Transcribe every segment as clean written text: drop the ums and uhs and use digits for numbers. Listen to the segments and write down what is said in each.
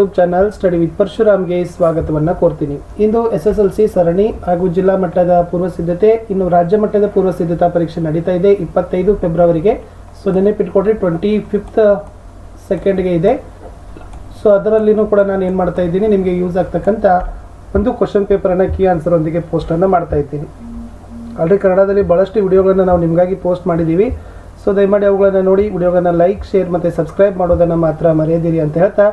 YouTube channel study with ಪರಶುರಾಮ್ಗೆ ಸ್ವಾಗತವನ್ನು ಕೋರ್ತೀನಿ. ಇಂದು SSLC ಸರಣಿ ಹಾಗೂ ಜಿಲ್ಲಾ ಮಟ್ಟದ ಪೂರ್ವ ಸಿದ್ಧತೆ, ಇನ್ನು ರಾಜ್ಯ ಮಟ್ಟದ ಪೂರ್ವ ಸಿದ್ಧತಾ ಪರೀಕ್ಷೆ ನಡೀತಾ ಇದೆ 25 ಫೆಬ್ರವರಿಗೆ. ಸೊ ನೆನಪಿಟ್ಕೊಡ್ರಿ 25th ಸೆಕೆಂಡ್ಗೆ ಇದೆ. ಸೊ ಅದರಲ್ಲಿನೂ ಕೂಡ ನಾನು ಏನು ಮಾಡ್ತಾ ಇದ್ದೀನಿ, ನಿಮಗೆ ಯೂಸ್ ಆಗ್ತಕ್ಕಂಥ ಒಂದು ಕ್ವಶನ್ ಪೇಪರನ್ನು ಕೀ ಆನ್ಸರ್ ಒಂದಿಗೆ ಪೋಸ್ಟನ್ನು ಮಾಡ್ತಾ ಇದ್ದೀನಿ. ಆಲ್ರೆಡಿ ಕನ್ನಡದಲ್ಲಿ ಭಾಳಷ್ಟು ವಿಡಿಯೋಗಳನ್ನು ನಾವು ನಿಮಗಾಗಿ ಪೋಸ್ಟ್ ಮಾಡಿದ್ದೀವಿ. ಸೊ ದಯಮಾಡಿ ಅವುಗಳನ್ನು ನೋಡಿ ವಿಡಿಯೋಗಳನ್ನು ಲೈಕ್, ಶೇರ್ ಮತ್ತು ಸಬ್ಸ್ಕ್ರೈಬ್ ಮಾಡೋದನ್ನು ಮಾತ್ರ ಮರೆಯದಿರಿ ಅಂತ ಹೇಳ್ತಾ,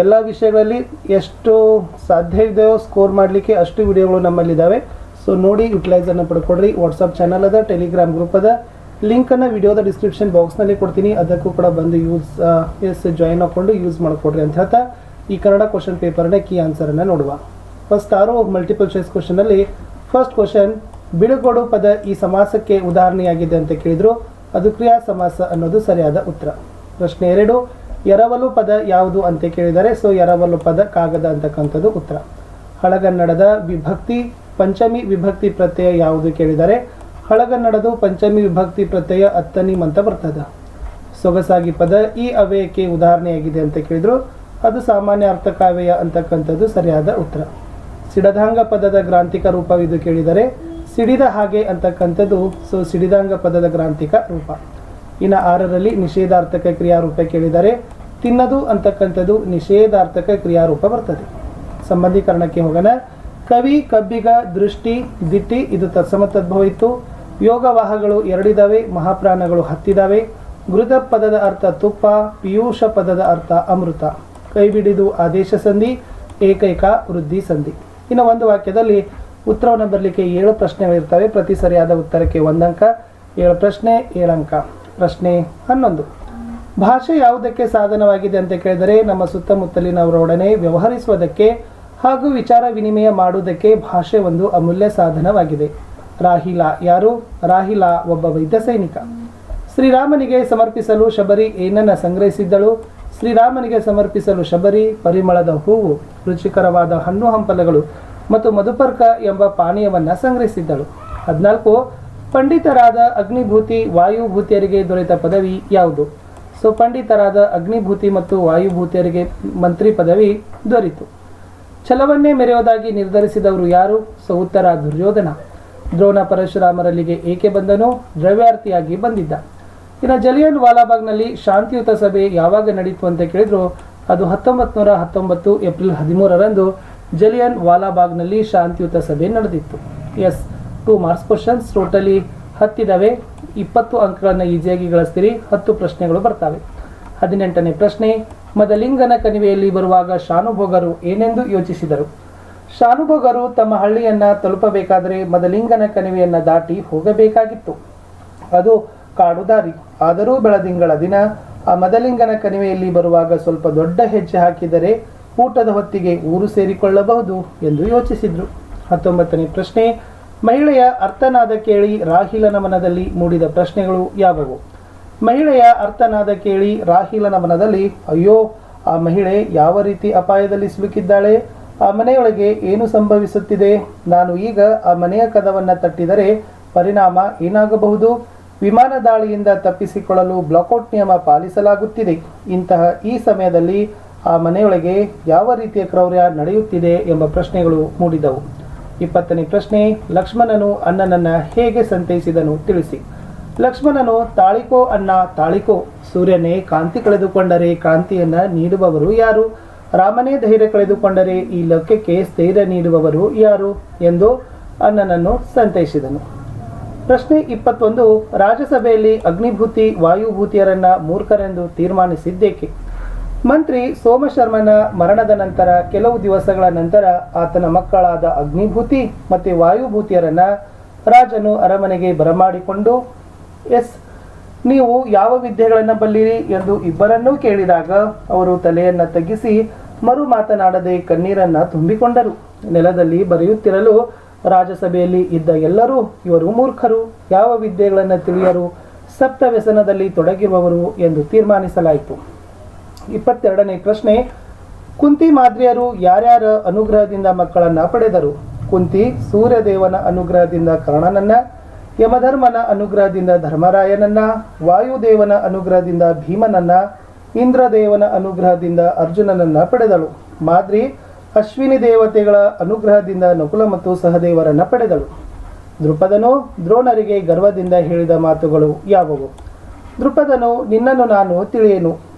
ಎಲ್ಲ ವಿಷಯಗಳಲ್ಲಿ ಎಷ್ಟು ಸಾಧ್ಯ ಇದೆಯೋ ಸ್ಕೋರ್ ಮಾಡಲಿಕ್ಕೆ ಅಷ್ಟು ವಿಡಿಯೋಗಳು ನಮ್ಮಲ್ಲಿದ್ದಾವೆ. ಸೊ ನೋಡಿ ಯುಟಿಲೈಸನ್ನು ಪಡ್ಕೊಡ್ರಿ. ವಾಟ್ಸಪ್ ಚಾನಲ್ ಅದ, ಟೆಲಿಗ್ರಾಮ್ ಗ್ರೂಪ್ ಅದ, ಲಿಂಕನ್ನು ವಿಡಿಯೋದ ಡಿಸ್ಕ್ರಿಪ್ಷನ್ ಬಾಕ್ಸ್ನಲ್ಲಿ ಕೊಡ್ತೀನಿ. ಅದಕ್ಕೂ ಕೂಡ ಬಂದು ಜಾಯಿನ್ ಹಾಕ್ಕೊಂಡು ಯೂಸ್ ಮಾಡಿಕೊಡ್ರಿ ಅಂತ ಹೇಳ್ತಾ, ಈ ಕನ್ನಡ ಕ್ವಶನ್ ಪೇಪರ್ನ ಕೀ ಆನ್ಸರನ್ನು ನೋಡುವ. ಫಸ್ಟ್ ಮಲ್ಟಿಪಲ್ ಚಾಯ್ಸ್ ಕ್ವಶನಲ್ಲಿ ಫಸ್ಟ್ ಕ್ವಶನ್, ಬಿಡುಗಡು ಪದ ಈ ಸಮಾಸಕ್ಕೆ ಉದಾಹರಣೆಯಾಗಿದೆ ಅಂತ ಕೇಳಿದ್ರು. ಅದು ಕ್ರಿಯಾ ಸಮಾಸ ಅನ್ನೋದು ಸರಿಯಾದ ಉತ್ತರ. ಪ್ರಶ್ನೆ 2, ಎರವಲು ಪದ ಯಾವುದು ಅಂತ ಕೇಳಿದರೆ, ಸೊ ಎರವಲು ಪದ ಕಾಗದ ಅಂತಕ್ಕಂಥದ್ದು ಉತ್ತರ. ಹಳಗನ್ನಡದ ವಿಭಕ್ತಿ ಪಂಚಮಿ ವಿಭಕ್ತಿ ಪ್ರತ್ಯಯ ಯಾವುದು ಕೇಳಿದರೆ, ಹಳಗನ್ನಡದು ಪಂಚಮಿ ವಿಭಕ್ತಿ ಪ್ರತ್ಯಯ ಅತ್ತನಿಮ್ ಅಂತ ಬರ್ತದೆ. ಸೊಗಸಾಗಿ ಪದ ಈ ಅವ್ಯಯಕ್ಕೆ ಉದಾಹರಣೆಯಾಗಿದೆ ಅಂತ ಕೇಳಿದ್ರು. ಅದು ಸಾಮಾನ್ಯ ಅರ್ಥಕಾವ್ಯ ಅಂತಕ್ಕಂಥದ್ದು ಸರಿಯಾದ ಉತ್ತರ. ಸಿಡಧಾಂಗ ಪದದ ಗ್ರಾಂಥಿಕ ರೂಪವಿದು ಕೇಳಿದರೆ, ಸಿಡಿದ ಹಾಗೆ ಅಂತಕ್ಕಂಥದ್ದು ಸೊ ಸಿಡಿದಾಂಗ ಪದದ ಗ್ರಾಂಥಿಕ ರೂಪ. ಇನ್ನು 6ರಲ್ಲಿ ನಿಷೇಧಾರ್ಥಕ ಕ್ರಿಯಾರೂಪ ಕೇಳಿದರೆ, ತಿನ್ನದು ಅಂತಕ್ಕಂಥದ್ದು ನಿಷೇಧಾರ್ಥಕ ಕ್ರಿಯಾರೂಪ ಬರ್ತದೆ. ಸಂಬಂಧೀಕರಣಕ್ಕೆ ಹೋಗೋಣ. ಕವಿ, ಕಬ್ಬಿಗ, ದೃಷ್ಟಿ, ದಿಟ್ಟಿ ಇದು ತತ್ಸಮ ತದ್ಭವ ಇತ್ತು. ಯೋಗವಾಹಗಳು 2 ಇದ್ದಾವೆ, ಮಹಾಪ್ರಾಣಗಳು 10 ಇದ್ದಾವೆ. ಗೃಧ ಪದದ ಅರ್ಥ ತುಪ್ಪ, ಪಿಯೂಷ ಪದದ ಅರ್ಥ ಅಮೃತ. ಕೈ ಬಿಡಿದು ಆದೇಶ ಸಂಧಿ, ಏಕೈಕ ವೃದ್ಧಿ ಸಂಧಿ. ಇನ್ನು ಒಂದು ವಾಕ್ಯದಲ್ಲಿ ಉತ್ತರವನ್ನು ಬರಲಿಕ್ಕೆ 7 ಪ್ರಶ್ನೆಗಳಿರ್ತವೆ. ಪ್ರತಿ ಸರಿಯಾದ ಉತ್ತರಕ್ಕೆ 1 ಅಂಕ. 7 ಪ್ರಶ್ನೆ 7 ಅಂಕ. ಪ್ರಶ್ನೆ 11, ಭಾಷೆ ಯಾವುದಕ್ಕೆ ಸಾಧನವಾಗಿದೆ ಅಂತ ಕೇಳಿದರೆ, ನಮ್ಮ ಸುತ್ತಮುತ್ತಲಿನವರೊಡನೆ ವ್ಯವಹರಿಸುವುದಕ್ಕೆ ಹಾಗೂ ವಿಚಾರ ವಿನಿಮಯ ಮಾಡುವುದಕ್ಕೆ ಭಾಷೆ ಒಂದು ಅಮೂಲ್ಯ ಸಾಧನವಾಗಿದೆ. ರಾಹಿಲಾ ಯಾರು? ರಾಹಿಲಾ ಒಬ್ಬ ವೈದ್ಯ ಸೈನಿಕ. ಶ್ರೀರಾಮನಿಗೆ ಸಮರ್ಪಿಸಲು ಶಬರಿ ಏನನ್ನ ಸಂಗ್ರಹಿಸಿದ್ದಳು? ಶ್ರೀರಾಮನಿಗೆ ಸಮರ್ಪಿಸಲು ಶಬರಿ ಪರಿಮಳದ ಹೂವು, ರುಚಿಕರವಾದ ಹಣ್ಣು ಹಂಪಲಗಳು ಮತ್ತು ಮಧುಪರ್ಕ ಎಂಬ ಪಾನೀಯವನ್ನು ಸಂಗ್ರಹಿಸಿದ್ದಳು. 14, ಪಂಡಿತರಾದ ಅಗ್ನಿಭೂತಿ ವಾಯುಭೂತಿಯರಿಗೆ ದೊರೆತ ಪದವಿ ಯಾವುದು? ಸೊ ಪಂಡಿತರಾದ ಅಗ್ನಿಭೂತಿ ಮತ್ತು ವಾಯುಭೂತಿಯರಿಗೆ ಮಂತ್ರಿ ಪದವಿ ದೊರೆಯಿತು. ಛಲವನ್ನೇ ಮೆರೆಯೋದಾಗಿ ನಿರ್ಧರಿಸಿದವರು ಯಾರು? ಸೊ ಉತ್ತರ ದುರ್ಯೋಧನ. ದ್ರೋಣ ಪರಶುರಾಮರಲ್ಲಿಗೆ ಏಕೆ ಬಂದನು? ದ್ರವ್ಯಾರ್ಥಿಯಾಗಿ ಬಂದಿದ್ದ. ಇನ್ನು ಜಲಿಯನ್ ವಾಲಾಬಾಗ್ನಲ್ಲಿ ಶಾಂತಿಯುತ ಸಭೆ ಯಾವಾಗ ನಡೀತು ಅಂತ ಕೇಳಿದ್ರು, ಅದು 1919 ಏಪ್ರಿಲ್ 13ರಂದು ಜಲಿಯನ್ ವಾಲಾಬಾಗ್ನಲ್ಲಿ ಶಾಂತಿಯುತ ಸಭೆ ನಡೆದಿತ್ತು. 2 ಮಾರ್ಕ್ಸ್ ಕ್ವಶನ್ಸ್, ಟೋಟಲಿ 10 ಇದ್ದಾವೆ. 20 ಅಂಕಗಳನ್ನು ಈಸಿಯಾಗಿ ಗಳಿಸ್ತೀರಿ. 10 ಪ್ರಶ್ನೆಗಳು ಬರ್ತವೆ. 18ನೇ ಪ್ರಶ್ನೆ, ಮದಲಿಂಗನ ಕಣಿವೆಯಲ್ಲಿ ಬರುವಾಗ ಶಾನುಭೋಗರು ಏನೆಂದು ಯೋಚಿಸಿದರು? ಶಾನುಭೋಗರು ತಮ್ಮ ಹಳ್ಳಿಯನ್ನ ತಲುಪಬೇಕಾದರೆ ಮದಲಿಂಗನ ಕಣಿವೆಯನ್ನ ದಾಟಿ ಹೋಗಬೇಕಾಗಿತ್ತು. ಅದು ಕಾಡು ದಾರಿ. ಆದರೂ ಬೆಳದಿಂಗಳ ದಿನ ಆ ಮದಲಿಂಗನ ಕಣಿವೆಯಲ್ಲಿ ಬರುವಾಗ ಸ್ವಲ್ಪ ದೊಡ್ಡ ಹೆಜ್ಜೆ ಹಾಕಿದರೆ ಊಟದ ಹೊತ್ತಿಗೆ ಊರು ಸೇರಿಕೊಳ್ಳಬಹುದು ಎಂದು ಯೋಚಿಸಿದ್ರು. 19ನೇ ಪ್ರಶ್ನೆ, ಮಹಿಳೆಯ ಅರ್ಥನಾದ ಕೇಳಿ ರಾಹಿಲನ ಮನದಲ್ಲಿ ಮೂಡಿದ ಪ್ರಶ್ನೆಗಳು ಯಾವುವು? ಮಹಿಳೆಯ ಅರ್ಥನಾದ ಕೇಳಿ ರಾಹಿಲನ ಮನದಲ್ಲಿ, ಅಯ್ಯೋ ಆ ಮಹಿಳೆ ಯಾವ ರೀತಿ ಅಪಾಯದಲ್ಲಿ ಸಿಲುಕಿದ್ದಾಳೆ, ಆ ಮನೆಯೊಳಗೆ ಏನು ಸಂಭವಿಸುತ್ತಿದೆ, ನಾನು ಈಗ ಆ ಮನೆಯ ಕದವನ್ನು ತಟ್ಟಿದರೆ ಪರಿಣಾಮ ಏನಾಗಬಹುದು, ವಿಮಾನ ದಾಳಿಯಿಂದ ತಪ್ಪಿಸಿಕೊಳ್ಳಲು ಬ್ಲಾಕ್ಔಟ್ ನಿಯಮ ಪಾಲಿಸಲಾಗುತ್ತಿದೆ, ಇಂತಹ ಈ ಸಮಯದಲ್ಲಿ ಆ ಮನೆಯೊಳಗೆ ಯಾವ ರೀತಿಯ ಕ್ರೌರ್ಯ ನಡೆಯುತ್ತಿದೆ ಎಂಬ ಪ್ರಶ್ನೆಗಳು ಮೂಡಿದವು. 20ನೇ ಪ್ರಶ್ನೆ, ಲಕ್ಷ್ಮಣನು ಅನ್ನನನ್ನ ಹೇಗೆ ಸಂತೈಸಿದನು ತಿಳಿಸಿ. ಲಕ್ಷ್ಮಣನು, ತಾಳಿಕೋ ಅನ್ನ ತಾಳಿಕೋ, ಸೂರ್ಯನೇ ಕಾಂತಿ ಕಳೆದುಕೊಂಡರೆ ಕಾಂತಿಯನ್ನ ನೀಡುವವರು ಯಾರು? ರಾಮನೇ ಧೈರ್ಯ ಕಳೆದುಕೊಂಡರೆ ಈ ಲೋಕಕ್ಕೆ ಸ್ಥೈರ್ಯ ನೀಡುವವರು ಯಾರು ಎಂದು ಅನ್ನನನ್ನು ಸಂತೈಸಿದನು. ಪ್ರಶ್ನೆ 21, ರಾಜ್ಯಸಭೆಯಲ್ಲಿ ಅಗ್ನಿಭೂತಿ ವಾಯುಭೂತಿಯರನ್ನ ಮೂರ್ಖರೆಂದು ತೀರ್ಮಾನಿಸಿದ್ದೇಕೆ? ಮಂತ್ರಿ ಸೋಮಶರ್ಮನ ಮರಣದ ನಂತರ ಕೆಲವು ದಿವಸಗಳ ನಂತರ ಆತನ ಮಕ್ಕಳಾದ ಅಗ್ನಿಭೂತಿ ಮತ್ತು ವಾಯುಭೂತಿಯರನ್ನ ರಾಜನು ಅರಮನೆಗೆ ಬರಮಾಡಿಕೊಂಡು, ನೀವು ಯಾವ ವಿದ್ಯೆಗಳನ್ನು ಬಲ್ಲಿರಿ ಎಂದು ಇಬ್ಬರನ್ನೂ ಕೇಳಿದಾಗ ಅವರು ತಲೆಯನ್ನು ತಗ್ಗಿಸಿ ಮರು ಮಾತನಾಡದೆ ಕಣ್ಣೀರನ್ನ ತುಂಬಿಕೊಂಡರು. ನೆಲದಲ್ಲಿ ಬರೆಯುತ್ತಿರಲು ರಾಜಸಭೆಯಲ್ಲಿ ಇದ್ದ ಎಲ್ಲರೂ, ಇವರು ಮೂರ್ಖರು, ಯಾವ ವಿದ್ಯೆಗಳನ್ನು ತಿಳಿಯರು, ಸಪ್ತ ವ್ಯಸನದಲ್ಲಿ ತೊಡಗಿರುವವರು ಎಂದು ತೀರ್ಮಾನಿಸಲಾಯಿತು. 22ನೇ ಪ್ರಶ್ನೆ, ಕುಂತಿ ಮಾದ್ರಿಯರು ಯಾರ್ಯಾರ ಅನುಗ್ರಹದಿಂದ ಮಕ್ಕಳನ್ನ ಪಡೆದರು? ಕುಂತಿ ಸೂರ್ಯದೇವನ ಅನುಗ್ರಹದಿಂದ ಕರ್ಣನನ್ನ, ಯಮಧರ್ಮನ ಅನುಗ್ರಹದಿಂದ ಧರ್ಮರಾಯನನ್ನ, ವಾಯುದೇವನ ಅನುಗ್ರಹದಿಂದ ಭೀಮನನ್ನ, ಇಂದ್ರದೇವನ ಅನುಗ್ರಹದಿಂದ ಅರ್ಜುನನನ್ನ ಪಡೆದಳು. ಮಾದ್ರಿ ಅಶ್ವಿನಿ ದೇವತೆಗಳ ಅನುಗ್ರಹದಿಂದ ನಕುಲ ಮತ್ತು ಸಹದೇವರನ್ನ ಪಡೆದಳು. ದೃಪದನು ದ್ರೋಣರಿಗೆ ಗರ್ವದಿಂದ ಹೇಳಿದ ಮಾತುಗಳು ಯಾವುವು? ದೃಪದನು, ನಿನ್ನನ್ನು ನಾನು ತಿಳಿಯೇನು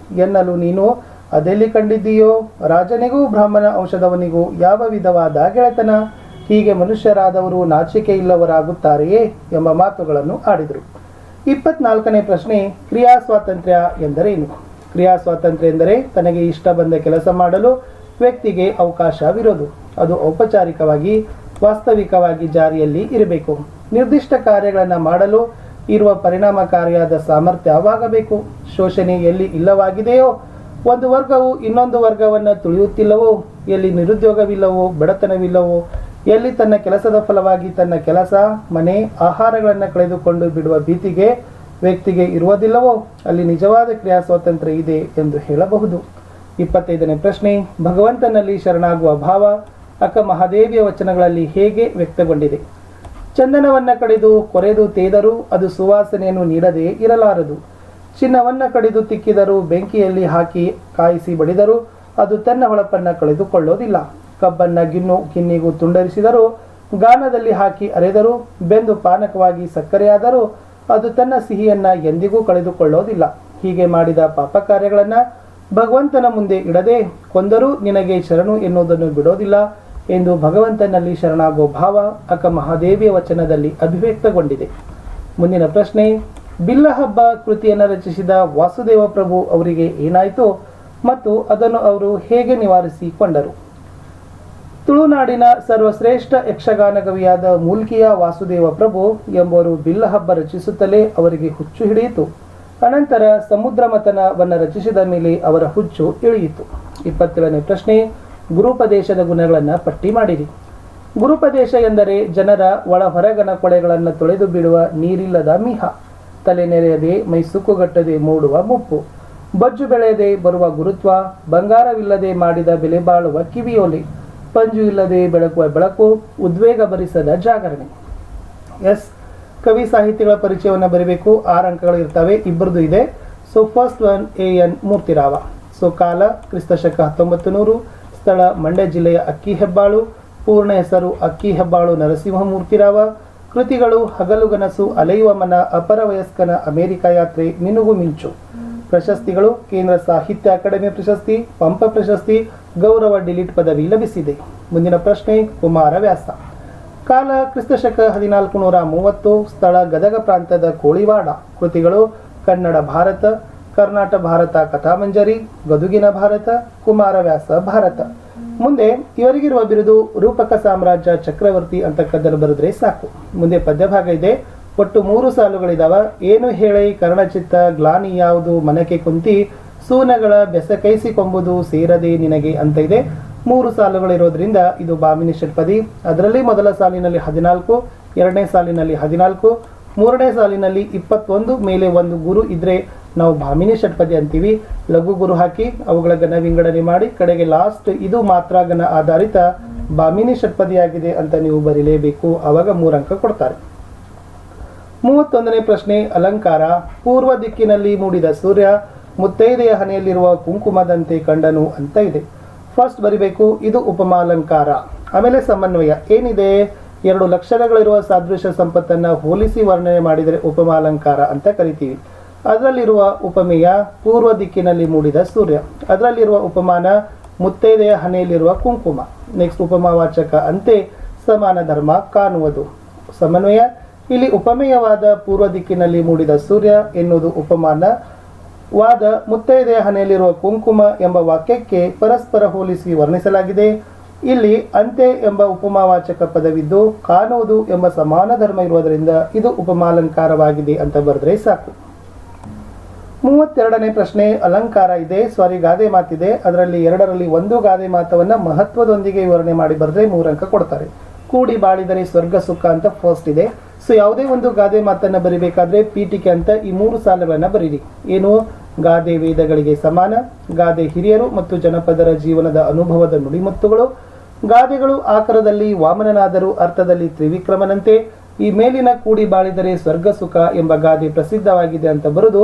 ಎನ್ನಲು ನೀನು ಅದೆಲ್ಲಿ ಕಂಡಿದ್ದೀಯೋ? ರಾಜನಿಗೂ ಬ್ರಾಹ್ಮಣ ಔಷಧವನಿಗೂ ಯಾವ ವಿಧವಾದ ಗೆಳೆತನ? ಹೀಗೆ ಮನುಷ್ಯರಾದವರು ನಾಚಿಕೆ ಇಲ್ಲವರಾಗುತ್ತಾರೆಯೇ ಎಂಬ ಮಾತುಗಳನ್ನು ಆಡಿದರು. 24ನೇ ಪ್ರಶ್ನೆ, ಕ್ರಿಯಾ ಸ್ವಾತಂತ್ರ್ಯ ಎಂದರೇನು? ಕ್ರಿಯಾ ಸ್ವಾತಂತ್ರ್ಯ ಎಂದರೆ ತನಗೆ ಇಷ್ಟ ಬಂದ ಕೆಲಸ ಮಾಡಲು ವ್ಯಕ್ತಿಗೆ ಅವಕಾಶವಿರೋದು. ಅದು ಔಪಚಾರಿಕವಾಗಿ ವಾಸ್ತವಿಕವಾಗಿ ಜಾರಿಯಲ್ಲಿ ಇರಬೇಕು. ನಿರ್ದಿಷ್ಟ ಕಾರ್ಯಗಳನ್ನು ಮಾಡಲು ಇರುವ ಪರಿಣಾಮಕಾರಿಯಾದ ಸಾಮರ್ಥ್ಯವಾಗಬೇಕು. ಶೋಷಣೆ ಎಲ್ಲಿ ಇಲ್ಲವಾಗಿದೆಯೋ, ಒಂದು ವರ್ಗವು ಇನ್ನೊಂದು ವರ್ಗವನ್ನು ತುಳಿಯುತ್ತಿಲ್ಲವೋ, ಎಲ್ಲಿ ನಿರುದ್ಯೋಗವಿಲ್ಲವೋ, ಬಡತನವಿಲ್ಲವೋ, ಎಲ್ಲಿ ತನ್ನ ಕೆಲಸದ ಫಲವಾಗಿ ತನ್ನ ಕೆಲಸ, ಮನೆ, ಆಹಾರಗಳನ್ನು ಕಳೆದುಕೊಂಡು ಬಿಡುವ ಭೀತಿಗೆ ವ್ಯಕ್ತಿಗೆ ಇರುವುದಿಲ್ಲವೋ, ಅಲ್ಲಿ ನಿಜವಾದ ಕ್ರಿಯಾ ಸ್ವಾತಂತ್ರ್ಯ ಇದೆ ಎಂದು ಹೇಳಬಹುದು. 25ನೇ ಪ್ರಶ್ನೆ, ಭಗವಂತನಲ್ಲಿ ಶರಣಾಗುವ ಭಾವ ಅಕ್ಕ ಮಹಾದೇವಿಯ ವಚನಗಳಲ್ಲಿ ಹೇಗೆ ವ್ಯಕ್ತಗೊಂಡಿದೆ? ಚಂದನವನ್ನ ಕಡಿದು ಕೊರೆದು ತೇದರೂ ಅದು ಸುವಾಸನೆಯನ್ನು ನೀಡದೇ ಇರಲಾರದು. ಚಿನ್ನವನ್ನ ಕಡಿದು ತಿಕ್ಕಿದರೂ ಬೆಂಕಿಯಲ್ಲಿ ಹಾಕಿ ಕಾಯಿಸಿ ಬಡಿದರೂ ಅದು ತನ್ನ ಹೊಳಪನ್ನು ಕಳೆದುಕೊಳ್ಳೋದಿಲ್ಲ. ಕಬ್ಬನ್ನ ಗಿನ್ನಿಗೂ ತುಂಡರಿಸಿದರೂ, ಗಾನದಲ್ಲಿ ಹಾಕಿ ಅರೆದರೂ, ಬೆಂದು ಪಾನಕವಾಗಿ ಸಕ್ಕರೆಯಾದರೂ ಅದು ತನ್ನ ಸಿಹಿಯನ್ನ ಎಂದಿಗೂ ಕಳೆದುಕೊಳ್ಳೋದಿಲ್ಲ. ಹೀಗೆ ಮಾಡಿದ ಪಾಪ ಕಾರ್ಯಗಳನ್ನು ಭಗವಂತನ ಮುಂದೆ ಇಡದೆ ಕೊಂದರೂ ನಿನಗೆ ಶರಣು ಎನ್ನುವುದನ್ನು ಬಿಡೋದಿಲ್ಲ ಎಂದು ಭಗವಂತನಲ್ಲಿ ಶರಣಾಗುವ ಭಾವ ಅಕ್ಕ ಮಹಾದೇವಿಯ ವಚನದಲ್ಲಿ ಅಭಿವ್ಯಕ್ತಗೊಂಡಿದೆ. ಮುಂದಿನ ಪ್ರಶ್ನೆ, ಬಿಲ್ಲ ಹಬ್ಬ ಕೃತಿಯನ್ನು ರಚಿಸಿದ ವಾಸುದೇವ ಪ್ರಭು ಅವರಿಗೆ ಏನಾಯಿತು ಮತ್ತು ಅದನ್ನು ಅವರು ಹೇಗೆ ನಿವಾರಿಸಿಕೊಂಡರು? ತುಳುನಾಡಿನ ಸರ್ವಶ್ರೇಷ್ಠ ಯಕ್ಷಗಾನ ಕವಿಯಾದ ಮೂಲ್ಕಿಯ ವಾಸುದೇವ ಪ್ರಭು ಎಂಬುವರು ಬಿಲ್ಲ ಹಬ್ಬ ರಚಿಸುತ್ತಲೇ ಅವರಿಗೆ ಹುಚ್ಚು ಹಿಡಿಯಿತು. ಅನಂತರ ಸಮುದ್ರ ಮಥನವನ್ನು ರಚಿಸಿದ ಮೇಲೆ ಅವರ ಹುಚ್ಚು ಇಳಿಯಿತು. 27ನೇ ಪ್ರಶ್ನೆ, ಗುರುಪದೇಶದ ಗುಣಗಳನ್ನು ಪಟ್ಟಿ ಮಾಡಿರಿ. ಗುರುಪದೇಶ ಎಂದರೆ ಜನರ ಒಳ ಹೊರಗನ ಕೊಳೆಗಳನ್ನು ತೊಳೆದು ಬಿಡುವ ನೀರಿಲ್ಲದ ಮಿಹ, ತಲೆ ನೆರೆಯದೆ ಮೈ ಸುಕ್ಕುಗಟ್ಟದೆ ಮೂಡುವ ಮುಪ್ಪು, ಬೊಜ್ಜು ಬೆಳೆಯದೆ ಬರುವ ಗುರುತ್ವ, ಬಂಗಾರವಿಲ್ಲದೆ ಮಾಡಿದ ಬೆಲೆ ಬಾಳುವ ಕಿವಿಯೋಲೆ, ಪಂಜು ಇಲ್ಲದೆ ಬೆಳಕುವ ಬೆಳಕು, ಉದ್ವೇಗ ಭರಿಸದ ಜಾಗರಣೆ. ಎಸ್, ಕವಿ ಸಾಹಿತಿಗಳ ಪರಿಚಯವನ್ನು ಬರೀಬೇಕು. 6 ಅಂಕಗಳು ಇರ್ತವೆ, ಇಬ್ಬರದು ಇದೆ. So first one AN Murthy Rao. So ಕಾಲ ಕ್ರಿಸ್ತಶಕ 1900, ಸ್ಥಳ ಮಂಡ್ಯ ಜಿಲ್ಲೆಯ ಅಕ್ಕಿ ಹೆಬ್ಬಾಳು, ಪೂರ್ಣ ಹೆಸರು ಅಕ್ಕಿ ಹೆಬ್ಬಾಳು ನರಸಿಂಹ ಮೂರ್ತಿರಾವ. ಕೃತಿಗಳು ಹಗಲುಗನಸು, ಅಲೆಯುವ ಮನ, ಅಪರ ವಯಸ್ಕನ ಅಮೆರಿಕ ಯಾತ್ರೆ, ಮಿನುಗು ಮಿಂಚು. ಪ್ರಶಸ್ತಿಗಳು ಕೇಂದ್ರ ಸಾಹಿತ್ಯ ಅಕಾಡೆಮಿ ಪ್ರಶಸ್ತಿ, ಪಂಪ ಪ್ರಶಸ್ತಿ, ಗೌರವ ಡಿಲೀಟ್ ಪದವಿ ಲಭಿಸಿದೆ. ಮುಂದಿನ ಪ್ರಶ್ನೆ, ಕುಮಾರವ್ಯಾಸ. ಕಾಲ ಕ್ರಿಸ್ತಶಕ 1430, ಸ್ಥಳ ಗದಗ ಪ್ರಾಂತದ ಕೋಳಿವಾಡ. ಕೃತಿಗಳು ಕನ್ನಡ ಭಾರತ, ಕರ್ನಾಟ ಭಾರತ ಕಥಾಮಂಜರಿ, ಗದುಗಿನ ಭಾರತ, ಕುಮಾರವ್ಯಾಸ ಭಾರತ. ಮುಂದೆ ಇವರಿಗಿರುವ ಬಿರುದು ರೂಪಕ ಸಾಮ್ರಾಜ್ಯ ಚಕ್ರವರ್ತಿ ಅಂತಕ್ಕದ್ದನ್ನು ಬರೆದ್ರೆ ಸಾಕು. ಮುಂದೆ ಪದ್ಯಭಾಗ ಇದೆ, ಒಟ್ಟು 3 ಸಾಲುಗಳಿದಾವ. ಏನು ಹೇಳೈ ಕರ್ಣಚಿತ್ತ ಗ್ಲಾನಿ ಯಾವುದು ಮನಕ್ಕೆ ಕುಂತಿ, ಸೂನಗಳ ಬೆಸಕೈಸಿಕೊಂಬುದು ಸೇರದೆ ನಿನಗೆ ಅಂತ ಇದೆ. 3 ಸಾಲುಗಳಿರೋದ್ರಿಂದ ಇದು ಭಾಮಿನಿ ಷಟ್ಪದಿ. ಅದರಲ್ಲಿ ಮೊದಲ ಸಾಲಿನಲ್ಲಿ 14, ಎರಡನೇ ಸಾಲಿನಲ್ಲಿ 14, ಮೂರನೇ ಸಾಲಿನಲ್ಲಿ 21 ಮೇಲೆ ಒಂದು ಗುರು ಇದ್ರೆ ನಾವು ಭಾಮಿನಿ ಷಟ್ಪದಿ ಅಂತೀವಿ. ಲಘು ಗುರು ಹಾಕಿ ಅವುಗಳ ಗಣ ವಿಂಗಡಣೆ ಮಾಡಿ ಕಡೆಗೆ ಲಾಸ್ಟ್ ಇದು ಮಾತ್ರ ಗಣ ಆಧಾರಿತ ಭಾಮಿನಿ ಷಟ್ಪದಿಯಾಗಿದೆ ಅಂತ ನೀವು ಬರೀಲೇಬೇಕು. ಆವಾಗ 3 ಅಂಕ ಕೊಡ್ತಾರೆ. 31ನೇ ಪ್ರಶ್ನೆ, ಅಲಂಕಾರ. ಪೂರ್ವ ದಿಕ್ಕಿನಲ್ಲಿ ಮೂಡಿದ ಸೂರ್ಯ ಮುತ್ತೈದೆಯ ಹಣೆಯಲ್ಲಿರುವ ಕುಂಕುಮದಂತೆ ಕಂಡನು ಅಂತ ಇದೆ. ಫಸ್ಟ್ ಬರಿಬೇಕು, ಇದು ಉಪಮಾಲಂಕಾರ. ಆಮೇಲೆ ಸಮನ್ವಯ ಏನಿದೆ, 2 ಲಕ್ಷಣಗಳಿರುವ ಸಾದೃಶ್ಯ ಸಂಪತ್ತನ್ನು ಹೋಲಿಸಿ ವರ್ಣನೆ ಮಾಡಿದರೆ ಉಪಮಾಲಂಕಾರ ಅಂತ ಕರಿತೀವಿ. ಅದರಲ್ಲಿರುವ ಉಪಮೇಯ ಪೂರ್ವ ದಿಕ್ಕಿನಲ್ಲಿ ಮೂಡಿದ ಸೂರ್ಯ, ಅದರಲ್ಲಿರುವ ಉಪಮಾನ ಮುತ್ತೈದೆಯ ಹಣೆಯಲ್ಲಿರುವ ಕುಂಕುಮ. ನೆಕ್ಸ್ಟ್ ಉಪಮಾವಾಚಕ ಅಂತೆ ಸಮಾನ ಧರ್ಮ ಕಾಣುವುದು. ಸಮನ್ವಯ, ಇಲ್ಲಿ ಉಪಮೇಯವಾದ ಪೂರ್ವ ದಿಕ್ಕಿನಲ್ಲಿ ಮೂಡಿದ ಸೂರ್ಯ ಎನ್ನುವುದು ಉಪಮಾನವಾದ ಮುತ್ತೈದೆಯ ಹಣೆಯಲ್ಲಿರುವ ಕುಂಕುಮ ಎಂಬ ವಾಕ್ಯಕ್ಕೆ ಪರಸ್ಪರ ಹೋಲಿಸಿ ವರ್ಣಿಸಲಾಗಿದೆ. ಇಲ್ಲಿ ಅಂತೆ ಎಂಬ ಉಪಮಾವಾಚಕ ಪದವಿದ್ದು ಕಾಣುವುದು ಎಂಬ ಸಮಾನ ಧರ್ಮ ಇರುವುದರಿಂದ ಇದು ಉಪಮಾಲಂಕಾರವಾಗಿದೆ ಅಂತ ಬರೆದ್ರೆ ಸಾಕು. 32ನೇ ಪ್ರಶ್ನೆ, ಅಲಂಕಾರ ಇದೆ, ಗಾದೆ ಮಾತಿದೆ. ಅದರಲ್ಲಿ 2ರಲ್ಲಿ ಒಂದು ಗಾದೆ ಮಾತವನ್ನ ಮಹತ್ವದೊಂದಿಗೆ ವಿವರಣೆ ಮಾಡಿ ಬರೆದ್ರೆ 3 ಅಂಕ ಕೊಡ್ತಾರೆ. ಕೂಡಿ ಬಾಳಿದರೆ ಸ್ವರ್ಗ ಸುಖ ಅಂತ ಫಸ್ಟ್ ಇದೆ. ಸೊ ಯಾವುದೇ ಒಂದು ಗಾದೆ ಮಾತನ್ನ ಬರಿಬೇಕಾದ್ರೆ ಪೀಠಿಕೆ ಅಂತ ಈ 3 ಸಾಲುಗಳನ್ನ ಬರೀರಿ. ಏನು, ಗಾದೆ ವೇದಗಳಿಗೆ ಸಮಾನ, ಗಾದೆ ಹಿರಿಯರು ಮತ್ತು ಜನಪದರ ಜೀವನದ ಅನುಭವದ ನುಡಿಮುತ್ತುಗಳು, ಗಾದೆಗಳು ಆಕಾರದಲ್ಲಿ ವಾಮನನಾದರೂ ಅರ್ಥದಲ್ಲಿ ತ್ರಿವಿಕ್ರಮನಂತೆ, ಈ ಮೇಲಿನ ಕೂಡಿ ಬಾಳಿದರೆ ಸ್ವರ್ಗ ಸುಖ ಎಂಬ ಗಾದೆ ಪ್ರಸಿದ್ಧವಾಗಿದೆ ಅಂತ ಬರೆದು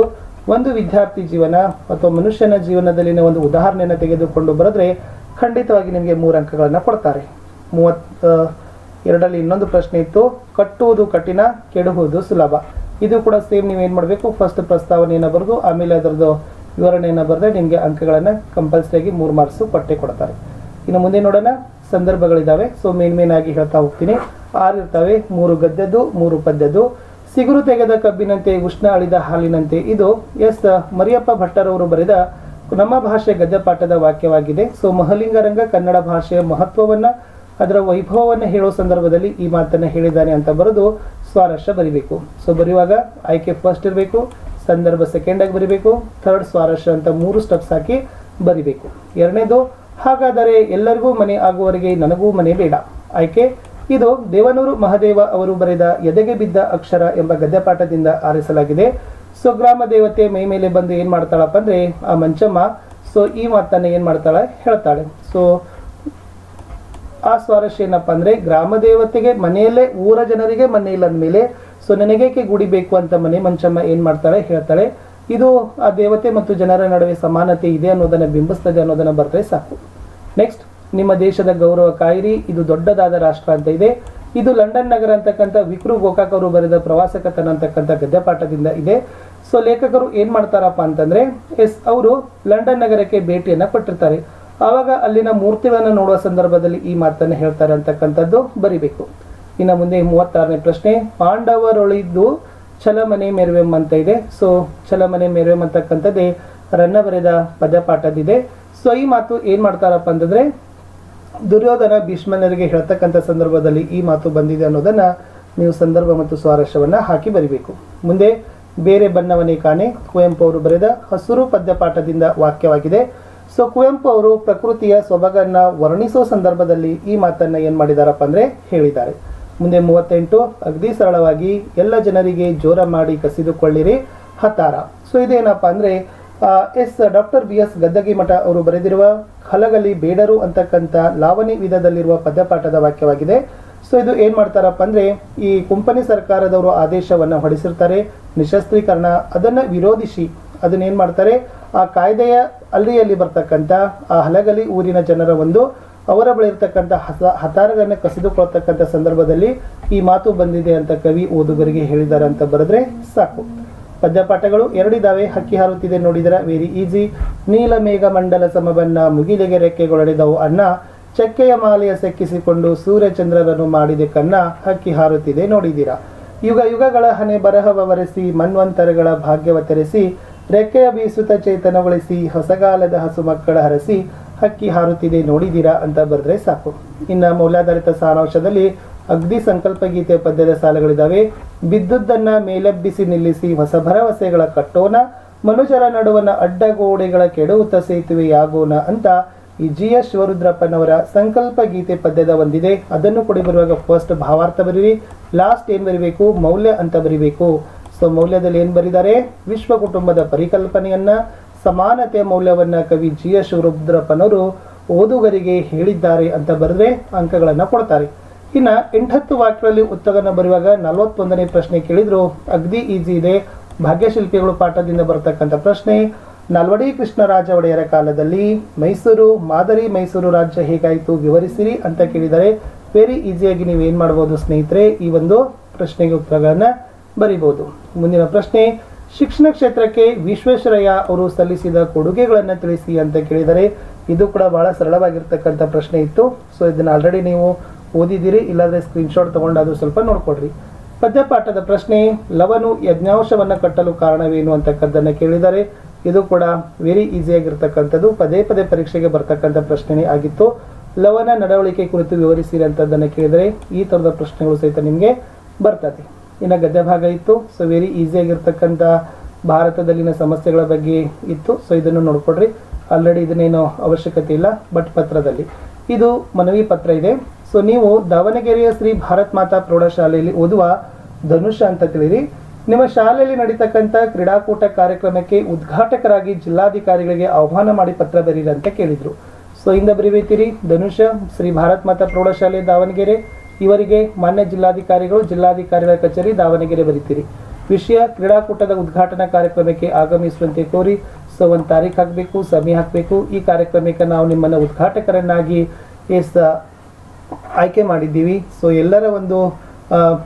ಒಂದು ವಿದ್ಯಾರ್ಥಿ ಜೀವನ ಅಥವಾ ಮನುಷ್ಯನ ಜೀವನದಲ್ಲಿನ ಒಂದು ಉದಾಹರಣೆಯನ್ನು ತೆಗೆದುಕೊಂಡು ಬರೆದ್ರೆ ಖಂಡಿತವಾಗಿ ನಿಮಗೆ 3 ಅಂಕಗಳನ್ನು ಕೊಡ್ತಾರೆ. 32ರಲ್ಲಿ ಇನ್ನೊಂದು ಪ್ರಶ್ನೆ ಇತ್ತು, ಕಟ್ಟುವುದು ಕಠಿಣ ಕೆಡುವುದು ಸುಲಭ. ಇದು ಕೂಡ ಸೇಮ್ ನೀವೇನು ಮಾಡಬೇಕು, ಫಸ್ಟ್ ಪ್ರಸ್ತಾವನೆಯನ್ನು ಬರೆದು ಆಮೇಲೆ ಅದರದ್ದು ವಿವರಣೆಯನ್ನು ಬರೆದ್ರೆ ನಿಮಗೆ ಅಂಕಗಳನ್ನು ಕಂಪಲ್ಸರಿಯಾಗಿ 3 ಮಾರ್ಕ್ಸು ಕೊಟ್ಟೆ ಕೊಡ್ತಾರೆ. ಇನ್ನು ಮುಂದೆ ನೋಡೋಣ, ಸಂದರ್ಭಗಳಿದ್ದಾವೆ. ಸೊ ಮೇನ್ ಆಗಿ ಹೇಳ್ತಾ ಹೋಗ್ತೀನಿ. 6 ಇರ್ತವೆ, 3 ಗದ್ಯದ್ದು 3 ಪದ್ಯದ್ದು. ಸಿಗುರು ತೆಗೆದ ಕಬ್ಬಿನಂತೆ ಉಷ್ಣ ಅಳಿದ ಹಾಲಿನಂತೆ. ಇದು ಎಸ್ ಮರಿಯಪ್ಪ ಭಟ್ಟರವರು ಬರೆದ ನಮ್ಮ ಭಾಷೆ ಗದ್ಯಪಾಠದ ವಾಕ್ಯವಾಗಿದೆ. ಸೊ ಮಹಲಿಂಗರಂಗ ಕನ್ನಡ ಭಾಷೆಯ ಮಹತ್ವವನ್ನ ಅದರ ವೈಭವವನ್ನು ಹೇಳೋ ಸಂದರ್ಭದಲ್ಲಿ ಈ ಮಾತನ್ನ ಹೇಳಿದ್ದಾನೆ ಅಂತ ಬರೆದು ಸ್ವಾರಸ್ಯ ಬರಿಬೇಕು. ಸೊ ಬರೆಯುವಾಗ ಆಯ್ಕೆ ಫಸ್ಟ್ ಇರಬೇಕು, ಸಂದರ್ಭ ಸೆಕೆಂಡ್ ಆಗಿ ಬರಿಬೇಕು, ಥರ್ಡ್ ಸ್ವಾರಸ್ಯ ಅಂತ 3 ಸ್ಟೆಪ್ಸ್ ಹಾಕಿ ಬರಿಬೇಕು. ಎರಡನೇದು, ಹಾಗಾದರೆ ಎಲ್ಲರಿಗೂ ಮನೆ ಆಗುವವರೆಗೆ ನನಗೂ ಮನೆ ಬೇಡ. ಆಯ್ಕೆ ಇದು ದೇವನೂರು ಮಹದೇವ ಅವರು ಬರೆದ ಎದೆಗೆ ಬಿದ್ದ ಅಕ್ಷರ ಎಂಬ ಗದ್ಯಪಾಠದಿಂದ ಆರಿಸಲಾಗಿದೆ. ಸೊ ಗ್ರಾಮ ದೇವತೆ ಮೈ ಮೇಲೆ ಬಂದು ಏನ್ ಮಾಡ್ತಾಳಪ್ಪ ಅಂದ್ರೆ ಆ ಮಂಚಮ್ಮ ಸೊ ಈ ಮಾತನ್ನ ಏನ್ ಮಾಡ್ತಾಳೆ ಹೇಳ್ತಾಳೆ. ಸೊ ಆ ಸ್ವಾರಸ್ಯ ಏನಪ್ಪಾ ಅಂದ್ರೆ ಗ್ರಾಮ ದೇವತೆಗೆ ಮನೆಯಲ್ಲೇ ಊರ ಜನರಿಗೆ ಮನೆ ಇಲ್ಲ ಅಂದ್ಮೇಲೆ ಸೊ ನನಗೇಕೆ ಗುಡಿ ಬೇಕು ಅಂತ ಮನೆ ಮಂಚಮ್ಮ ಏನ್ ಮಾಡ್ತಾಳೆ ಹೇಳ್ತಾಳೆ. ಇದು ಆ ದೇವತೆ ಮತ್ತು ಜನರ ನಡುವೆ ಸಮಾನತೆ ಇದೆ ಅನ್ನೋದನ್ನ ಬಿಂಬಿಸ್ತದೆ ಅನ್ನೋದನ್ನ ಬರ್ತದೆ ಸಾಕು. ನೆಕ್ಸ್ಟ್, ನಿಮ್ಮ ದೇಶದ ಗೌರವ ಕಾಯಿರಿ, ಇದು ದೊಡ್ಡದಾದ ರಾಷ್ಟ್ರ ಅಂತ ಇದೆ. ಇದು ಲಂಡನ್ ನಗರ ಅಂತಕ್ಕಂಥ ವಿಕ್ರು ಗೋಕಾಕ್ ಅವರು ಬರೆದ ಪ್ರವಾಸ ಕಥನ ಅಂತಕ್ಕಂಥ ಗದ್ಯಪಾಠದಿಂದ ಇದೆ. ಸೊ ಲೇಖಕರು ಏನ್ ಮಾಡ್ತಾರಪ್ಪ ಅಂತಂದ್ರೆ ಅವರು ಲಂಡನ್ ನಗರಕ್ಕೆ ಭೇಟಿಯನ್ನ ಕೊಟ್ಟಿರ್ತಾರೆ. ಆವಾಗ ಅಲ್ಲಿನ ಮೂರ್ತಿಗಳನ್ನು ನೋಡುವ ಸಂದರ್ಭದಲ್ಲಿ ಈ ಮಾತನ್ನ ಹೇಳ್ತಾರೆ ಅಂತಕ್ಕಂಥದ್ದು ಬರಿಬೇಕು. ಇನ್ನು ಮುಂದೆ 36ನೇ ಪ್ರಶ್ನೆ, ಪಾಂಡವರೊಳಿದ್ದು ಛಲಮನೆ ಮೆರುವೆಂ ಅಂತ ಇದೆ. ಸೊ ಛಲಮನೆ ಮೆರುವೆಂ ಅಂತಕ್ಕಂಥದ್ದೇ ರನ್ನ ಬರೆದ ಪದ್ಯಪಾಠದಿದೆ. ಸೊ ಈ ಮಾತು ಏನ್ ಮಾಡ್ತಾರಪ್ಪ ಅಂತಂದ್ರೆ ದುರ್ಯೋಧನ ಭೀಷ್ಮನರಿಗೆ ಹೇಳ್ತಕ್ಕಂಥ ಸಂದರ್ಭದಲ್ಲಿ ಈ ಮಾತು ಬಂದಿದೆ ಅನ್ನೋದನ್ನ ನೀವು ಸಂದರ್ಭ ಮತ್ತು ಸ್ವಾರಸ್ಯವನ್ನ ಹಾಕಿ ಬರಿಬೇಕು. ಮುಂದೆ ಬೇರೆ ಬಣ್ಣವನೇ ಕಾಣೆ, ಕುವೆಂಪು ಅವರು ಬರೆದ ಹಸುರು ಪದ್ಯಪಾಠದಿಂದ ವಾಕ್ಯವಾಗಿದೆ. ಸೊ ಕುವೆಂಪು ಅವರು ಪ್ರಕೃತಿಯ ಸೊಬಗನ್ನ ವರ್ಣಿಸೋ ಸಂದರ್ಭದಲ್ಲಿ ಈ ಮಾತನ್ನ ಏನ್ ಮಾಡಿದಾರಪ್ಪ ಅಂದ್ರೆ ಹೇಳಿದ್ದಾರೆ. ಮುಂದೆ 38, ಅಗದಿ ಸರಳವಾಗಿ ಎಲ್ಲ ಜನರಿಗೆ ಜೋರ ಮಾಡಿ ಕಸಿದುಕೊಳ್ಳಿರಿ ಹತಾರ. ಸೊ ಇದೇನಪ್ಪ ಅಂದ್ರೆ ಡಾಕ್ಟರ್ BS ಗದ್ದಗಿಮಠ ಅವರು ಬರೆದಿರುವ ಹಲಗಲಿ ಬೇಡರು ಅಂತಕ್ಕಂಥ ಲಾವಣಿ ವಿಧದಲ್ಲಿರುವ ಪದ್ಯಪಾಠದ ವಾಕ್ಯವಾಗಿದೆ. ಸೊ ಇದು ಏನ್ ಮಾಡ್ತಾರಪ್ಪ ಅಂದ್ರೆ ಈ ಕುಂಪನಿ ಸರ್ಕಾರದವರು ಆದೇಶವನ್ನ ಹೊರಡಿಸಿರ್ತಾರೆ ನಿಶಸ್ತ್ರೀಕರಣ, ಅದನ್ನ ವಿರೋಧಿಸಿ ಅದನ್ನ ಏನ್ ಮಾಡ್ತಾರೆ ಆ ಕಾಯ್ದೆಯ ಅಲ್ಲಿಯಲ್ಲಿ ಬರ್ತಕ್ಕಂಥ ಆ ಹಲಗಲಿ ಊರಿನ ಜನರ ಒಂದು ಅವರ ಬಳಿ ಇರ್ತಕ್ಕಂಥ ಹತಾರಗಳನ್ನ ಕಸಿದುಕೊಳ್ತಕ್ಕಂಥ ಸಂದರ್ಭದಲ್ಲಿ ಈ ಮಾತು ಬಂದಿದೆ ಅಂತ ಕವಿ ಓದುಗರಿಗೆ ಹೇಳಿದ್ದಾರೆ ಅಂತ ಬರೆದ್ರೆ ಸಾಕು. ಪದ್ಯಪಾಠಗಳು 2 ಇದಾವೆ. ಹಕ್ಕಿ ಹಾರುತ್ತಿದೆ ನೋಡಿದರ ವೆರಿ ಈಸಿ. ನೀಲ ಮೇಘ ಮಂಡಲ ಸಮಬಣ್ಣ ಮುಗಿಲೆಗೆ ರೆಕ್ಕೆಗೊಳಡಿದವು ಅನ್ನ, ಚಕ್ಕೆಯ ಮಾಲೆಯ ಸೆಕ್ಕಿಸಿಕೊಂಡು ಸೂರ್ಯಚಂದ್ರರನ್ನು ಮಾಡಿದೆ ಕನ್ನ, ಹಕ್ಕಿ ಹಾರುತ್ತಿದೆ ನೋಡಿದಿರ. ಯುಗ ಯುಗಗಳ ಹಣೆ ಬರಹವರಿಸಿ ಮನ್ವಂತರಗಳ ಭಾಗ್ಯವ ತೆರೆಸಿ, ರೆಕ್ಕೆಯ ಬೀಸುತ್ತ ಚೇತನಗೊಳಿಸಿ ಹೊಸಗಾಲದ ಹಸು ಮಕ್ಕಳ ಹರಸಿ, ಹಕ್ಕಿ ಹಾರುತ್ತಿದೆ ನೋಡಿದಿರಾ ಅಂತ ಬರೆದ್ರೆ ಸಾಕು. ಇನ್ನು ಮೌಲ್ಯಾಧಾರಿತ ಸಾರಾಂಶದಲ್ಲಿ ಅಗ್ದಿ ಸಂಕಲ್ಪ ಗೀತೆ ಪದ್ಯದ ಸಾಲುಗಳಿದಾವೆ. ಬಿದ್ದುದನ್ನ ಮೇಲೆಬ್ಬಿಸಿ ನಿಲ್ಲಿಸಿ ಹೊಸ ಭರವಸೆಗಳ ಕಟ್ಟೋಣ, ಮನುಜರ ನಡುವನ ಅಡ್ಡಗೋಡೆಗಳ ಕೆಡುವುತ ಸೇತುವೆಯಾಗೋಣ ಅಂತ ಈ GS ಶಿವರುದ್ರಪ್ಪನವರ ಸಂಕಲ್ಪ ಗೀತೆ ಪದ್ಯದ ಒಂದಿದೆ. ಅದನ್ನು ಕೊಡಿ ಬರುವಾಗ ಫಸ್ಟ್ ಭಾವಾರ್ಥ ಬರೀರಿ, ಲಾಸ್ಟ್ ಏನ್ ಬರಿಬೇಕು ಮೌಲ್ಯ ಅಂತ ಬರಿಬೇಕು. ಸೊ ಮೌಲ್ಯದಲ್ಲಿ ಏನ್ ಬರಿದ್ದಾರೆ, ವಿಶ್ವ ಕುಟುಂಬದ ಪರಿಕಲ್ಪನೆಯನ್ನ ಸಮಾನತೆಯ ಮೌಲ್ಯವನ್ನ ಕವಿ GS ಶಿವರುದ್ರಪ್ಪನವರು ಓದುಗರಿಗೆ ಹೇಳಿದ್ದಾರೆ ಅಂತ ಬರೆದ್ರೆ ಅಂಕಗಳನ್ನ ಕೊಡ್ತಾರೆ. ಇನ್ನ 8 ವಾಕ್ಯಗಳಲ್ಲಿ ಉತ್ತರವನ್ನು ಬರೆಯುವಾಗ 41ನೇ ಪ್ರಶ್ನೆ ಕೇಳಿದ್ರು, ಅಗ್ದಿ ಈಸಿ ಇದೆ. ಭಾಗ್ಯಶಿಲ್ಪಿಗಳು ಪಾಠದಿಂದ ಬರತಕ್ಕಂಥ ಪ್ರಶ್ನೆ. ನಾಲ್ವಡಿ ಕೃಷ್ಣರಾಜ ಒಡೆಯರ ಕಾಲದಲ್ಲಿ ಮಾದರಿ ಮೈಸೂರು ರಾಜ್ಯ ಹೇಗಾಯಿತು ವಿವರಿಸಿರಿ ಅಂತ ಕೇಳಿದರೆ ವೆರಿ ಈಸಿಯಾಗಿ ನೀವು ಏನ್ ಮಾಡಬಹುದು ಸ್ನೇಹಿತರೆ, ಈ ಒಂದು ಪ್ರಶ್ನೆಗೆ ಉತ್ತರಗಳನ್ನ ಬರಿಬಹುದು. ಮುಂದಿನ ಪ್ರಶ್ನೆ, ಶಿಕ್ಷಣ ಕ್ಷೇತ್ರಕ್ಕೆ ವಿಶ್ವೇಶ್ವರಯ್ಯ ಅವರು ಸಲ್ಲಿಸಿದ ಕೊಡುಗೆಗಳನ್ನು ತಿಳಿಸಿ ಅಂತ ಕೇಳಿದರೆ ಇದು ಕೂಡ ಬಹಳ ಸರಳವಾಗಿರ್ತಕ್ಕಂಥ ಪ್ರಶ್ನೆ ಇತ್ತು. ಸೊ ಇದನ್ನ ಆಲ್ರೆಡಿ ನೀವು ಓದಿದಿರಿ, ಇಲ್ಲಾಂದ್ರೆ ಸ್ಕ್ರೀನ್ಶಾಟ್ ತಗೊಂಡು ಅದು ಸ್ವಲ್ಪ ನೋಡ್ಕೊಡ್ರಿ. ಪದ್ಯಪಾಠದ ಪ್ರಶ್ನೆ, ಲವನು ಯಜ್ಞಾಂಶವನ್ನು ಕಟ್ಟಲು ಕಾರಣವೇನು ಅಂತಕ್ಕದ್ದನ್ನು ಕೇಳಿದರೆ ಇದು ಕೂಡ ವೆರಿ ಈಸಿಯಾಗಿರ್ತಕ್ಕಂಥದ್ದು, ಪದೇ ಪದೇ ಪರೀಕ್ಷೆಗೆ ಬರ್ತಕ್ಕಂಥ ಪ್ರಶ್ನೆ ಆಗಿತ್ತು. ಲವನ ನಡವಳಿಕೆ ಕುರಿತು ವಿವರಿಸಿರಿ ಅಂತದನ್ನು ಕೇಳಿದರೆ ಈ ಥರದ ಪ್ರಶ್ನೆಗಳು ಸಹಿತ ನಿಮಗೆ ಬರ್ತದೆ. ಇನ್ನು ಗದ್ಯ ಭಾಗ ಇತ್ತು. ಸೊ ವೆರಿ ಈಸಿಯಾಗಿರ್ತಕ್ಕಂಥ ಭಾರತದಲ್ಲಿನ ಸಮಸ್ಯೆಗಳ ಬಗ್ಗೆ ಇತ್ತು. ಸೊ ಇದನ್ನು ನೋಡ್ಕೊಡ್ರಿ, ಆಲ್ರೆಡಿ ಇದನ್ನೇನು ಅವಶ್ಯಕತೆ ಇಲ್ಲ. ಬಟ್ ಪತ್ರದಲ್ಲಿ ಇದು ಮನವಿ ಪತ್ರ ಇದೆ. ಸೊ ನೀವು ದಾವಣಗೆರೆಯ ಶ್ರೀ ಭಾರತ್ ಮಾತಾ ಪ್ರೌಢಶಾಲೆಯಲ್ಲಿ ಓದುವ ಧನುಷ ಅಂತ ತಿಳಿರಿ. ನಿಮ್ಮ ಶಾಲೆಯಲ್ಲಿ ನಡೀತಕ್ಕಂಥ ಕ್ರೀಡಾಕೂಟ ಕಾರ್ಯಕ್ರಮಕ್ಕೆ ಉದ್ಘಾಟಕರಾಗಿ ಜಿಲ್ಲಾಧಿಕಾರಿಗಳಿಗೆ ಆಹ್ವಾನ ಮಾಡಿ ಪತ್ರ ಬರೀರಿ ಅಂತ ಕೇಳಿದ್ರು. ಸೊ ಇಂದ ಬರಿಬೇಕಿರಿ ಧನುಷ ಶ್ರೀ ಭಾರತ್ ಮಾತಾ ಪ್ರೌಢಶಾಲೆ ದಾವಣಗೆರೆ, ಇವರಿಗೆ ಮಾನ್ಯ ಜಿಲ್ಲಾಧಿಕಾರಿಗಳ ಕಚೇರಿ ದಾವಣಗೆರೆ ಬರೀತೀರಿ. ವಿಷಯ ಕ್ರೀಡಾಕೂಟದ ಉದ್ಘಾಟನಾ ಕಾರ್ಯಕ್ರಮಕ್ಕೆ ಆಗಮಿಸುವಂತೆ ಕೋರಿ. ಸೊ ಒಂದು ತಾರೀಕು ಹಾಕಬೇಕು, ಸಮಯ ಹಾಕಬೇಕು. ಈ ಕಾರ್ಯಕ್ರಮಕ್ಕೆ ನಾವು ನಿಮ್ಮನ್ನು ಉದ್ಘಾಟಕರನ್ನಾಗಿ ಆಯ್ಕೆ ಮಾಡಿದ್ದೀವಿ. ಸೊ ಎಲ್ಲರ ಒಂದು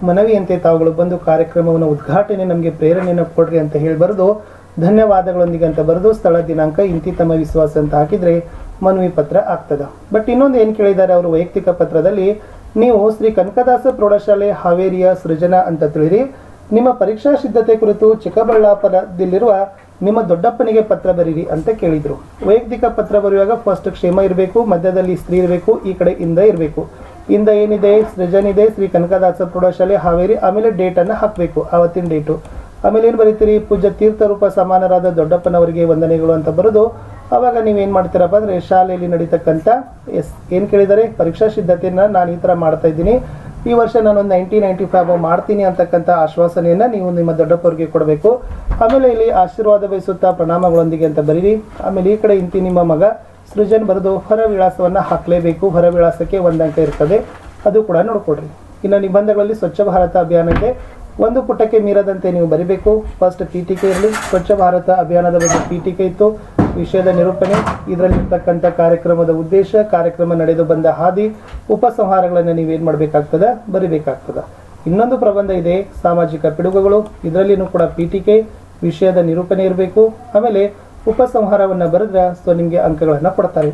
ಮನವಿಯಂತೆ ತಾವುಗಳು ಬಂದು ಕಾರ್ಯಕ್ರಮವನ್ನು ಉದ್ಘಾಟನೆ ನಮಗೆ ಪ್ರೇರಣೆಯನ್ನು ಕೊಡ್ರಿ ಅಂತ ಹೇಳಿ ಬರೆದು ಧನ್ಯವಾದಗಳೊಂದಿಗೆ ಅಂತ ಬರೆದು ಸ್ಥಳ ದಿನಾಂಕ ಇಂತಿ ತಮ್ಮ ವಿಶ್ವಾಸ ಅಂತ ಹಾಕಿದರೆ ಮನವಿ ಪತ್ರ ಆಗ್ತದೆ. ಬಟ್ ಇನ್ನೊಂದು ಏನು ಕೇಳಿದ್ದಾರೆ ಅವರು ವೈಯಕ್ತಿಕ ಪತ್ರದಲ್ಲಿ, ನೀವು ಶ್ರೀ ಕನಕದಾಸ ಪ್ರೌಢಶಾಲೆ ಹಾವೇರಿಯ ಸೃಜನಾ ಅಂತ ತಿಳಿರಿ. ನಿಮ್ಮ ಪರೀಕ್ಷಾ ಸಿದ್ಧತೆ ಕುರಿತು ಚಿಕ್ಕಬಳ್ಳಾಪುರದಲ್ಲಿರುವ ನಿಮ್ಮ ದೊಡ್ಡಪ್ಪನಿಗೆ ಪತ್ರ ಬರೀರಿ ಅಂತ ಕೇಳಿದರು. ವೈಯಕ್ತಿಕ ಪತ್ರ ಬರೆಯುವಾಗ ಫಸ್ಟ್ ಕ್ಷೇಮ ಇರಬೇಕು, ಮಧ್ಯದಲ್ಲಿ ಸ್ತ್ರೀ ಇರಬೇಕು, ಈ ಕಡೆ ಇಂದ ಇರಬೇಕು. ಇಂದ ಏನಿದೆ, ಸೃಜನ್ ಇದೆ, ಶ್ರೀ ಕನಕದಾಸ ಪ್ರೌಢಶಾಲೆ ಹಾವೇರಿ, ಆಮೇಲೆ ಡೇಟನ್ನು ಹಾಕಬೇಕು, ಆವತ್ತಿನ ಡೇಟು. ಆಮೇಲೆ ಏನು ಬರೀತೀರಿ, ಪೂಜ್ಯ ತೀರ್ಥರೂಪ ಸಮಾನರಾದ ದೊಡ್ಡಪ್ಪನವರಿಗೆ ವಂದನೆಗಳು ಅಂತ ಬರೋದು. ಆವಾಗ ನೀವೇನು ಮಾಡ್ತೀರಪ್ಪ ಅಂದರೆ ಶಾಲೆಯಲ್ಲಿ ನಡೀತಕ್ಕಂಥ ಏನು ಕೇಳಿದ್ದಾರೆ, ಪರೀಕ್ಷಾ ಸಿದ್ಧತೆಯನ್ನು ನಾನು ಈ ಥರ ಮಾಡ್ತಾ ಇದ್ದೀನಿ, ಈ ವರ್ಷ ನಾನೊಂದು 90-95 ಮಾಡ್ತೀನಿ ಅಂತಕ್ಕಂಥ ಆಶ್ವಾಸನೆಯನ್ನು ನೀವು ನಿಮ್ಮ ದೊಡ್ಡಪ್ಪವ್ರಿಗೆ ಕೊಡಬೇಕು. ಆಮೇಲೆ ಇಲ್ಲಿ ಆಶೀರ್ವಾದ ಬಯಸುತ್ತಾ ಪ್ರಣಾಮಗಳೊಂದಿಗೆ ಅಂತ ಬರೀರಿ. ಆಮೇಲೆ ಈ ಕಡೆ ಇಂತಿ ನಿಮ್ಮ ಮಗ ಸೃಜನ್ ಬರೆದು ಹೊರ ವಿಳಾಸವನ್ನು ಹಾಕಲೇಬೇಕು. ಹೊರ ವಿಳಾಸಕ್ಕೆ 1 ಅಂಕ ಇರ್ತದೆ, ಅದು ಕೂಡ ನೋಡ್ಕೊಡ್ರಿ. ಇನ್ನು ನಿಬಂಧಗಳಲ್ಲಿ ಸ್ವಚ್ಛ ಭಾರತ ಅಭಿಯಾನ ಇದೆ, 1 ಪುಟಕ್ಕೆ ಮೀರದಂತೆ ನೀವು ಬರಿಬೇಕು. ಫಸ್ಟ್ ಪೀಠಿಕೆ ಇರಲಿ. ಸ್ವಚ್ಛ ಭಾರತ ಅಭಿಯಾನದ ಬಗ್ಗೆ ಪೀಠಿಕೆ ಇತ್ತು, ವಿಷಯದ ನಿರೂಪಣೆ, ಇದರಲ್ಲಿರ್ತಕ್ಕಂಥ ಕಾರ್ಯಕ್ರಮದ ಉದ್ದೇಶ, ಕಾರ್ಯಕ್ರಮ ನಡೆದು ಬಂದ ಹಾದಿ, ಉಪಸಂಹಾರಗಳನ್ನು ನೀವೇನು ಮಾಡಬೇಕಾಗ್ತದೆ, ಬರಿಬೇಕಾಗ್ತದೆ. ಇನ್ನೊಂದು ಪ್ರಬಂಧ ಇದೆ, ಸಾಮಾಜಿಕ ಪಿಡುಗುಗಳು, ಇದರಲ್ಲಿನೂ ಕೂಡ ಪೀಠಿಕೆ, ವಿಷಯದ ನಿರೂಪಣೆ ಇರಬೇಕು. ಆಮೇಲೆ ಉಪಸಂಹಾರವನ್ನು ಬರೆದ್ರೆ ಸೊ ನಿಮಗೆ ಅಂಕಗಳನ್ನು ಕೊಡ್ತಾರೆ.